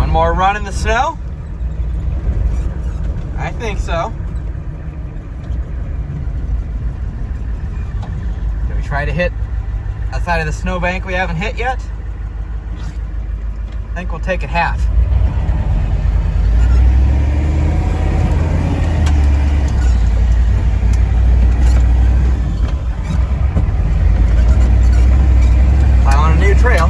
One more run in the snow? I think so. Can we try to hit a side of the snowbank we haven't hit yet? I think we'll take it half. I'm on a new trail.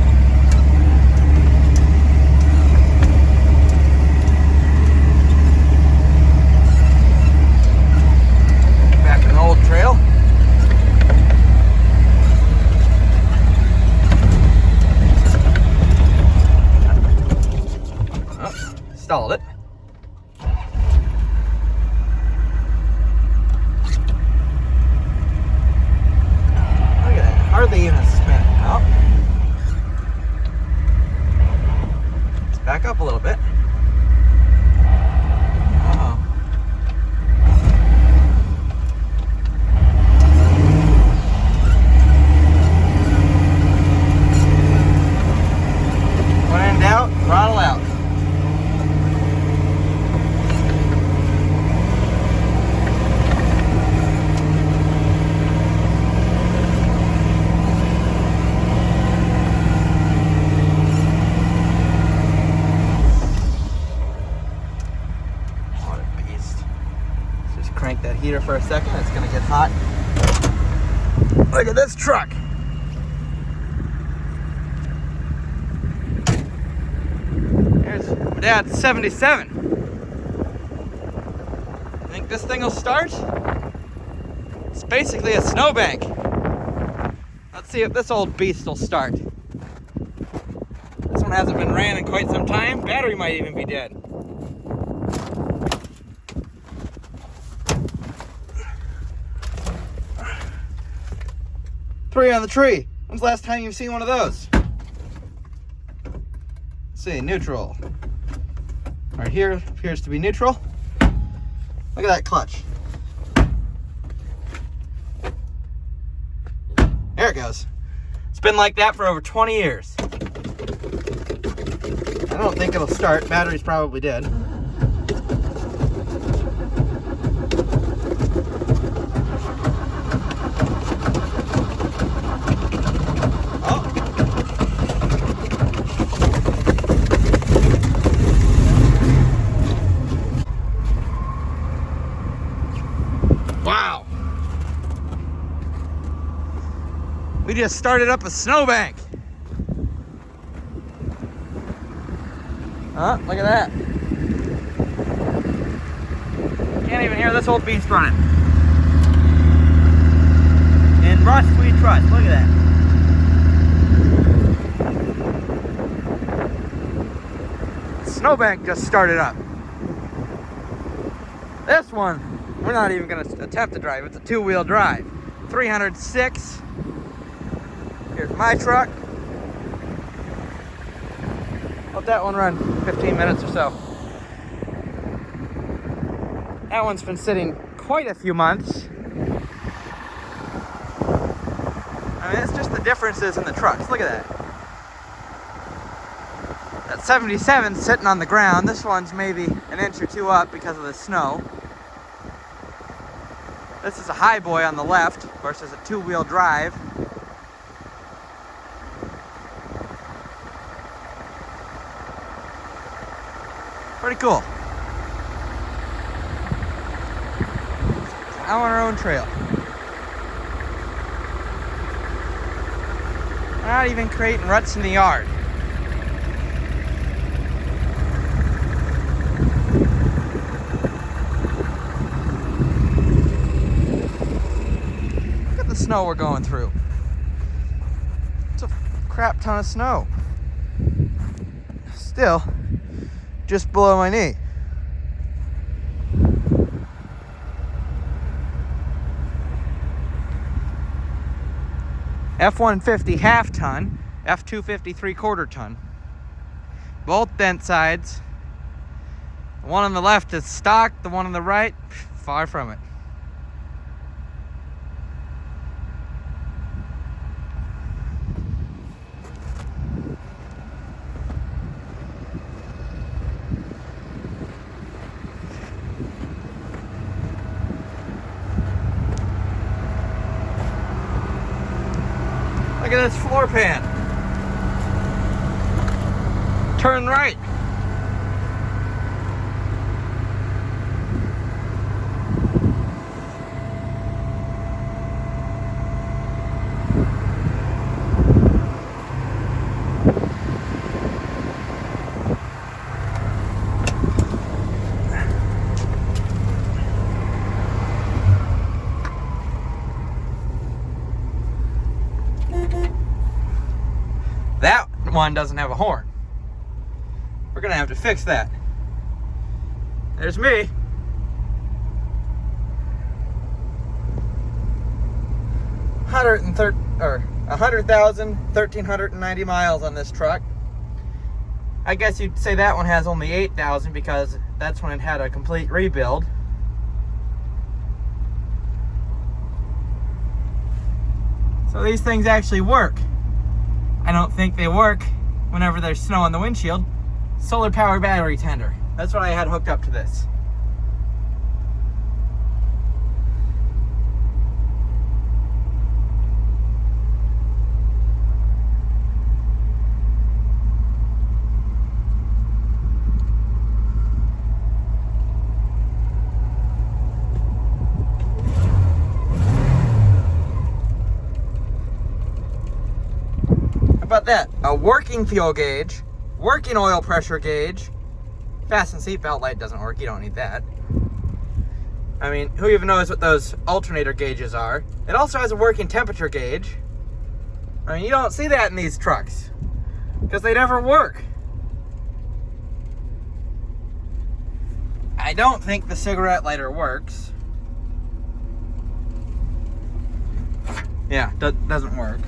Back to an old trail. Stalled it. Look at that, hardly even a spin. Oh. Let's back up a little bit. Uh-oh. When in doubt, throttle out. Crank that heater for a second, it's gonna get hot. Look at this truck. There's my dad's 77. Think this thing will start? It's basically a snowbank. Let's see if this old beast will start. This one hasn't been ran in quite some time. Battery might even be dead. Three on the tree. When's the last time you've seen one of those? Let's see, neutral. Right here appears to be neutral. Look at that clutch. There it goes. It's been like that for over 20 years. I don't think it'll start. Battery's probably dead. Wow. We just started up a snowbank. Huh? Look at that. Can't even hear this old beast running. In rust we trust. Look at that. Snowbank just started up. This one, we're not even going to attempt to drive. It's a two-wheel drive. 306. Here's my truck. Let that one run 15 minutes or so. That one's been sitting quite a few months. I mean, it's just the differences in the trucks. Look at that. That 77's sitting on the ground. This one's maybe an inch or two up because of the snow. This is a high boy on the left versus a two-wheel drive. Pretty cool. Out on our own trail. We're not even creating ruts in the yard. Snow we're going through. It's a crap ton of snow. Still just below my knee. F150 half ton, F250 3/4 ton. Both dent sides. The one on the left is stock, the one on the right, far from it. Look at this floor pan. Turn right. That one doesn't have a horn. We're gonna have to fix that. There's me. 100,000, 1,390 miles on this truck. I guess you'd say that one has only 8,000 because that's when it had a complete rebuild. So these things actually work. I don't think they work whenever there's snow on the windshield. Solar power battery tender. That's what I had hooked up to this. About that, a working fuel gauge, working oil pressure gauge, fasten seatbelt light doesn't work, you don't need that. I mean, who even knows what those alternator gauges are? It also has a working temperature gauge. I mean, you don't see that in these trucks, because they never work. I don't think the cigarette lighter works. Yeah, doesn't work.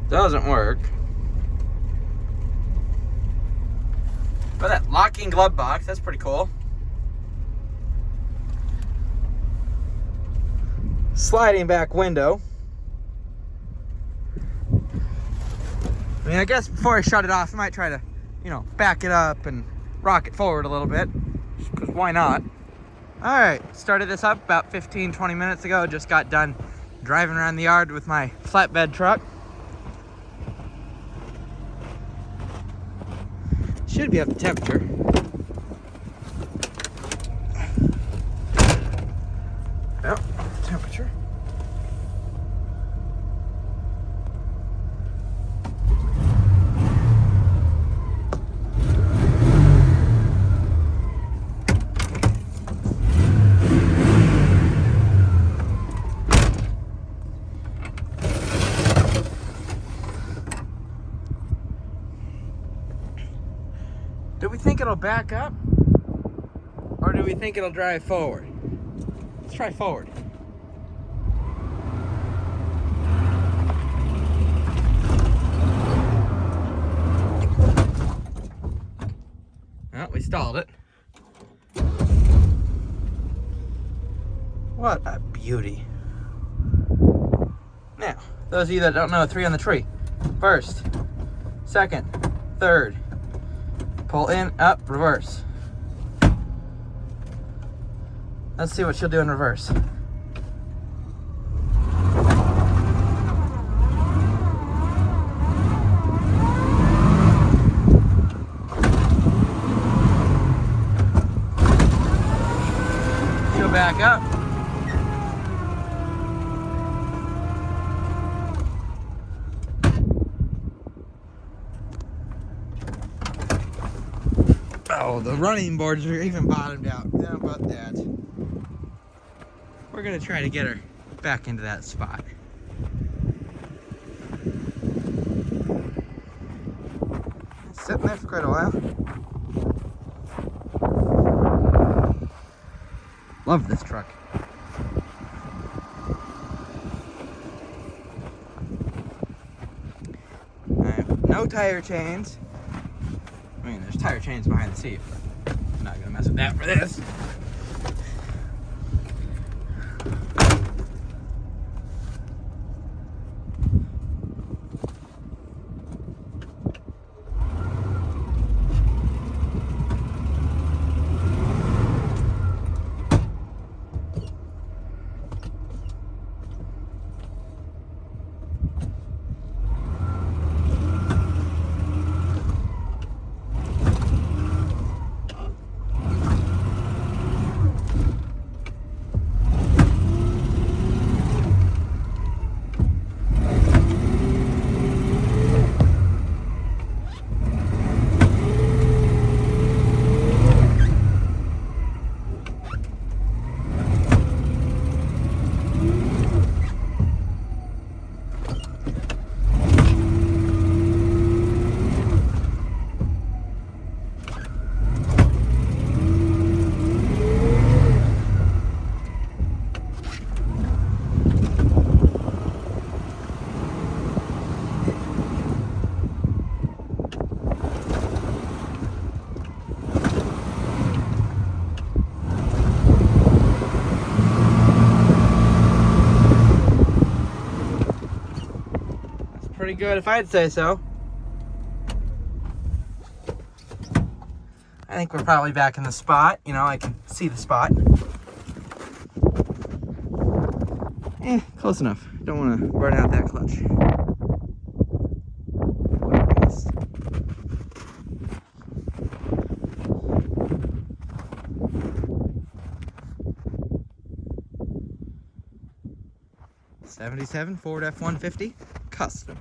Doesn't work. But that locking glove box, that's pretty cool. Sliding back window. I mean, I guess before I shut it off, I might try to, back it up and rock it forward a little bit. Because why not? Alright, started this up about 15-20 minutes ago. Just got done driving around the yard with my flatbed truck. Should be up to temperature. Yep, temperature. Do we think it'll back up? Or do we think it'll drive forward? Let's try forward. Well, we stalled it. What a beauty. Now, those of you that don't know, 3 on the tree. First, second, third. Pull in, up, reverse. Let's see what she'll do in reverse. She'll back up. Oh, the running boards are even bottomed out. How about that? We're gonna try to get her back into that spot. It's sitting there for quite a while. Love this truck. I have no tire chains. I mean, there's tire chains behind the seat, but I'm not gonna mess with that for this. pretty good if I'd say so. I think we're probably back in the spot. You know, I can see the spot. Close enough. Don't want to burn out that clutch. 77 Ford F150 Custom.